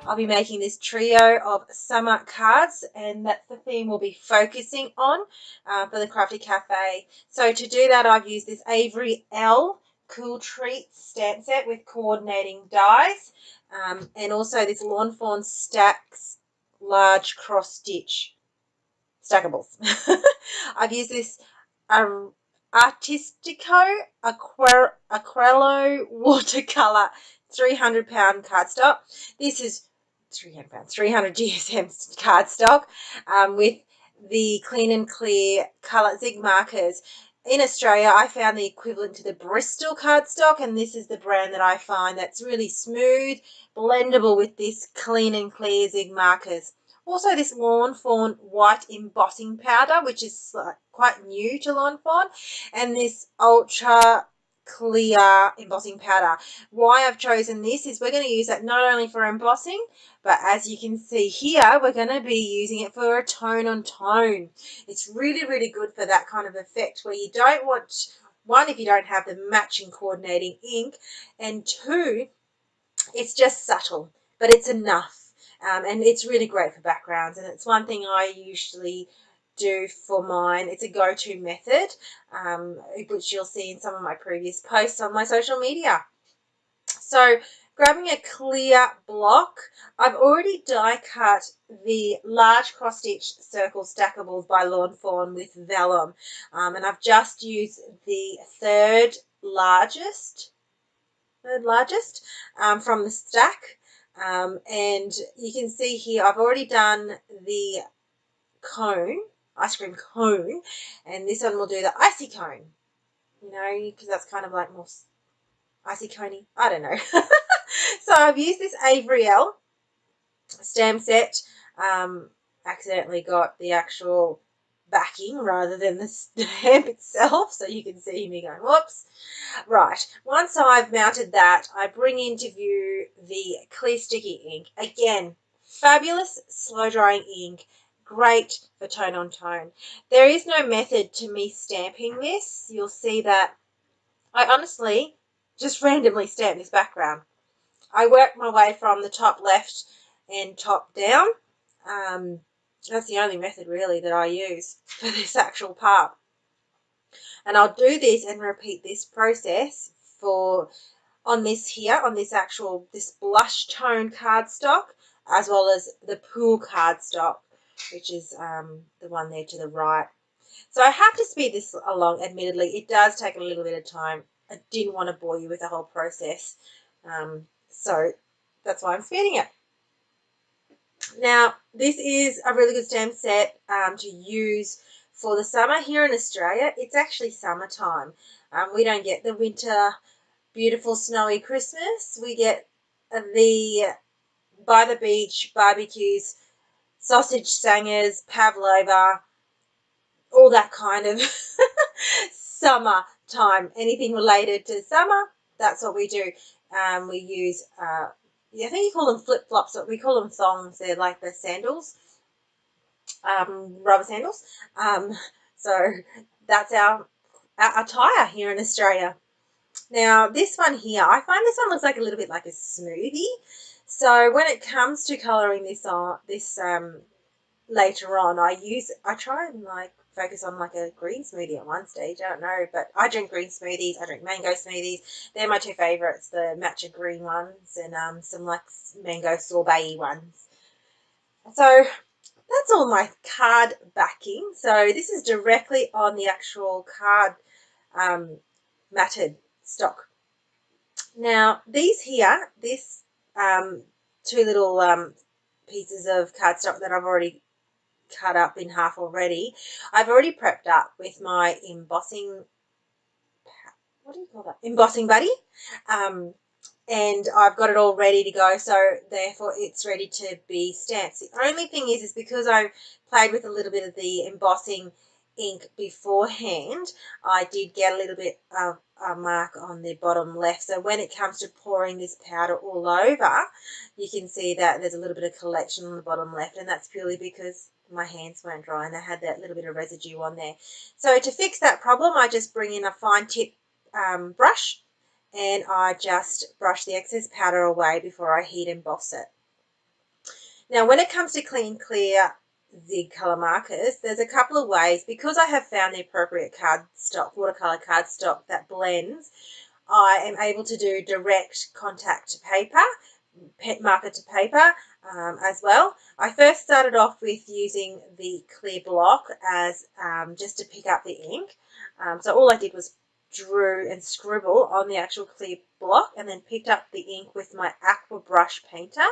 I'll be making this trio of summer cards, and that's the theme we'll be focusing on for the Crafty Cafe. So to do that, I've used this Avery L Cool Treats stamp set with coordinating dies, and also this Lawn Fawn Stacks large cross stitch stackables. I've used this Artistico Aquarello watercolor 300-pound cardstock. This is 300 pounds, 300 GSM cardstock with the Clean and Clear colour Zig markers. In Australia, I found the equivalent to the Bristol cardstock, and this is the brand that I find that's really smooth, blendable with this Clean and Clear Zig markers. Also, this Lawn Fawn white embossing powder, which is quite new to Lawn Fawn, and this ultra clear embossing powder. Why I've chosen this is we're going to use that not only for embossing, but as you can see here, we're going to be using it for a tone on tone. It's really, really good for that kind of effect where you don't want, one, if you don't have the matching coordinating ink, and two, it's just subtle, but it's enough. And it's really great for backgrounds, and it's one thing I usually do for mine. It's a go-to method, which you'll see in some of my previous posts on my social media. So grabbing a clear block, I've already die cut the large cross stitch circle stackables by Lawn Fawn with vellum, and I've just used the third largest from the stack. And you can see here I've already done the cone, ice cream cone, and this one will do the icy cone, you know, because that's kind of like more icy coney, I don't know. So I've used this Avery L stamp set, accidentally got the actual backing rather than the stamp itself, so you can see me going whoops. Right, once I've mounted that, I bring into view the clear sticky ink. Again, fabulous slow drying ink, great for tone on tone. There is no method to me stamping this. You'll see that I honestly just randomly stamp this background. I work my way from the top left and top down. That's the only method really that I use for this actual part. And I'll do this and repeat this process on this blush tone cardstock, as well as the pool cardstock, which is the one there to the right. So I have to speed this along, admittedly. It does take a little bit of time. I didn't want to bore you with the whole process. So that's why I'm speeding it. Now, this is a really good stamp set to use for the summer. Here in Australia, it's actually summertime. We don't get the winter, beautiful, snowy Christmas. We get the by the beach barbecues, sausage sangers, pavlova, all that kind of summer time. Anything related to summer, that's what we do. We use, I think you call them flip-flops, but we call them thongs. They're like the sandals, rubber sandals. So that's our attire here in Australia. Now, this one here, I find this one looks like a little bit like a smoothie. So when it comes to colouring this later on, I try and like focus on like a green smoothie at one stage. I don't know, but I drink green smoothies. I drink mango smoothies. They're my two favourites, the matcha green ones and some like mango sorbet ones. So that's all my card backing. So this is directly on the actual card matted stock. Now these here, this two little pieces of cardstock that I've already cut up in half already, I've already prepped up with my embossing, what do you call that? Embossing buddy. And I've got it all ready to go, so therefore it's ready to be stamped. The only thing is because I played with a little bit of the embossing ink beforehand, I did get a little bit of a mark on the bottom left. So when it comes to pouring this powder all over, you can see that there's a little bit of collection on the bottom left, and that's purely because my hands weren't dry and I had that little bit of residue on there. So to fix that problem, I just bring in a fine tip brush, and I just brush the excess powder away before I heat emboss it. Now, when it comes to clean, clear zig colour markers, there's a couple of ways. Because I have found the appropriate cardstock, watercolour cardstock that blends, I am able to do direct contact to paper, marker to paper as well. I first started off with using the clear block as just to pick up the ink. So all I did was drew and scribble on the actual clear block and then picked up the ink with my aqua brush painter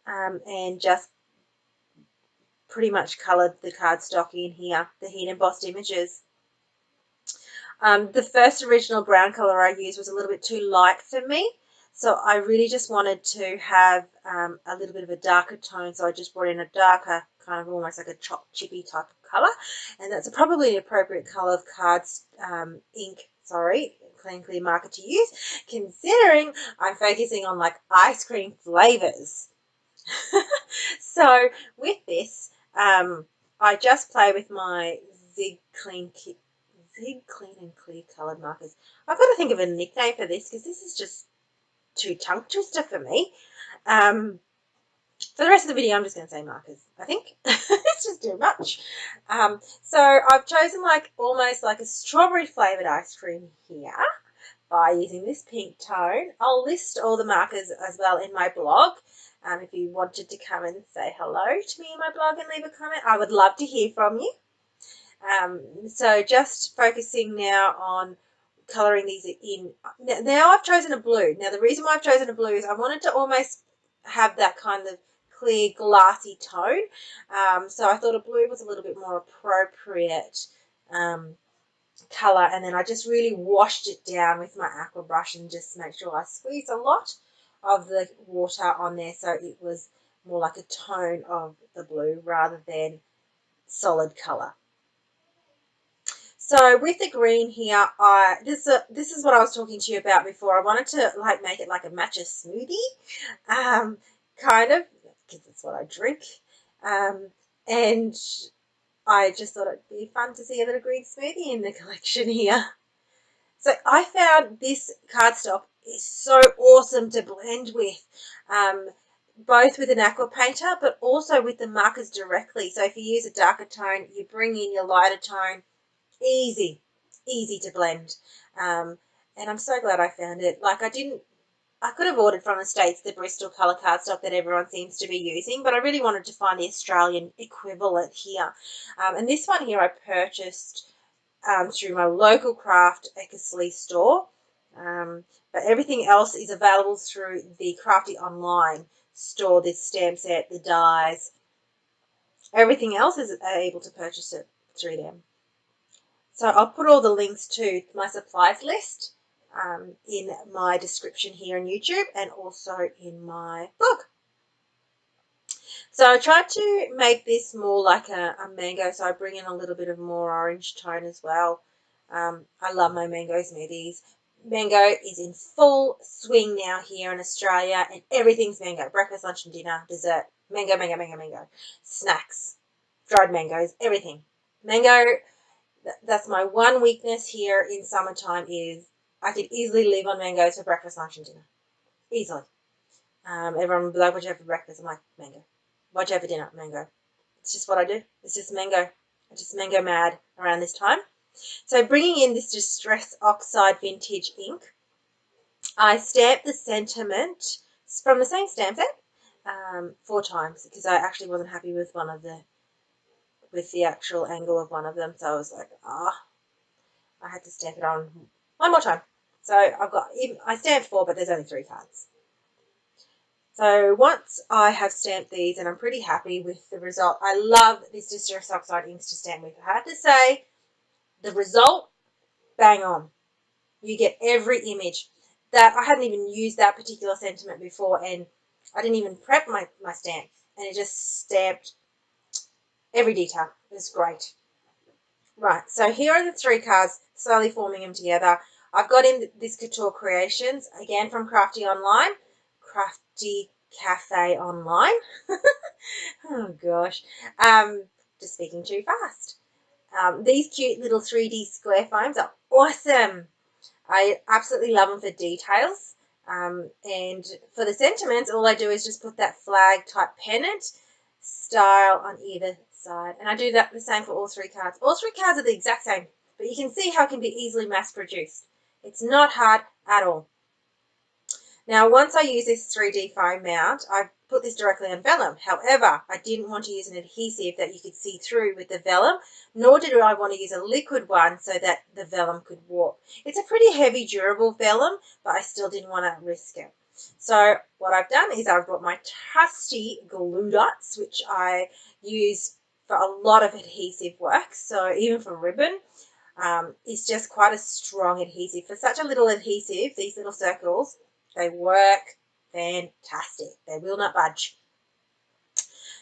and just pretty much coloured the cardstock in here, the heat embossed images. The first original brown colour I used was a little bit too light for me, so I really just wanted to have a little bit of a darker tone, so I just brought in a darker, kind of almost like a chippy type of colour, and that's probably an appropriate colour of clean clear marker to use, considering I'm focusing on like ice cream flavours. So with this, I just play with my Zig Clean and Clear coloured markers. I've got to think of a nickname for this because this is just too tongue twister for me. For the rest of the video, I'm just going to say markers, I think. It's just too much. So I've chosen like almost like a strawberry flavoured ice cream here by using this pink tone. I'll list all the markers as well in my blog. If you wanted to come and say hello to me in my blog and leave a comment, I would love to hear from you. So just focusing now on colouring these in. Now I've chosen a blue. Now the reason why I've chosen a blue is I wanted to almost have that kind of clear glassy tone. So I thought a blue was a little bit more appropriate colour, and then I just really washed it down with my aqua brush and just make sure I squeezed a lot of the water on there so it was more like a tone of the blue rather than solid colour. So with the green here, this is what I was talking to you about before. I wanted to like make it like a matcha smoothie, kind of, because it's what I drink. And I just thought it'd be fun to see a little green smoothie in the collection here. So I found this cardstock is so awesome to blend with, both with an aqua painter, but also with the markers directly. So if you use a darker tone, you bring in your lighter tone. Easy to blend. And I'm so glad I found it. Like I could have ordered from the States the Bristol colour cardstock that everyone seems to be using, but I really wanted to find the Australian equivalent here. And this one here I purchased through my local craft Eckersley store. But everything else is available through the Craftie online store, this stamp set, the dies. Everything else is able to purchase it through them. So I'll put all the links to my supplies list in my description here on YouTube and also in my blog. So I tried to make this more like a mango, so I bring in a little bit of more orange tone as well. I love my mango smoothies. Mango is in full swing now here in Australia, and everything's mango. Breakfast, lunch and dinner, dessert, mango, mango, mango, mango. Snacks, dried mangoes, everything. Mango. That's my one weakness here in summertime is I could easily live on mangoes for breakfast, lunch and dinner. Easily. Everyone will be like, what do you have for breakfast? I'm like, mango. What do you have for dinner? Mango. It's just what I do. It's just mango. I'm just mango mad around this time. So bringing in this Distress Oxide Vintage ink, I stamped the sentiment from the same stamp set 4 times because I actually wasn't happy with the actual angle of one of them. So I was like, I had to stamp it on one more time. So I stamped 4, but there's only 3 cards. So once I have stamped these, and I'm pretty happy with the result, I love this Distress Oxide inks to stamp with. I have to say, the result, bang on. You get every image. That I hadn't even used that particular sentiment before, and I didn't even prep my stamp, and it just stamped every detail. It was great. Right, so here are the 3 cards, slowly forming them together. I've got in this Couture Creations, again from Craftie Online, Craftie Cafe Online. Oh gosh, just speaking too fast. These cute little 3D square foams are awesome. I absolutely love them for details. And for the sentiments, all I do is just put that flag type pennant style on either side. And I do that the same for all 3 cards. All 3 cards are the exact same, but you can see how it can be easily mass produced. It's not hard at all. Now, once I use this 3D foam mount, I put this directly on vellum. However, I didn't want to use an adhesive that you could see through with the vellum, nor did I want to use a liquid one so that the vellum could warp. It's a pretty heavy, durable vellum, but I still didn't want to risk it. So what I've done is I've got my trusty glue dots, which I use for a lot of adhesive work. So even for ribbon, it's just quite a strong adhesive. For such a little adhesive, these little circles, they work fantastic. They will not budge.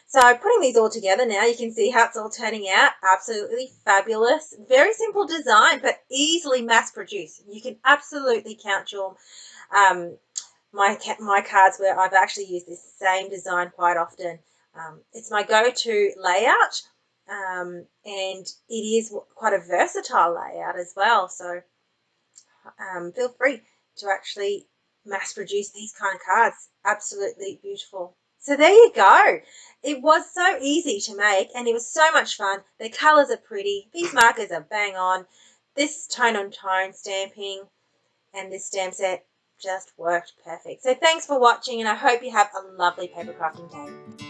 So putting these all together now, you can see how it's all turning out. Absolutely fabulous. Very simple design, but easily mass produced. You can absolutely count your my cards where I've actually used this same design quite often. It's my go-to layout, and it is quite a versatile layout as well. So feel free to actually mass produce these kind of cards. Absolutely beautiful. So there you go. It was so easy to make and it was so much fun. The colours are pretty. These markers are bang on. This tone on tone stamping and this stamp set just worked perfect. So thanks for watching and I hope you have a lovely paper crafting day.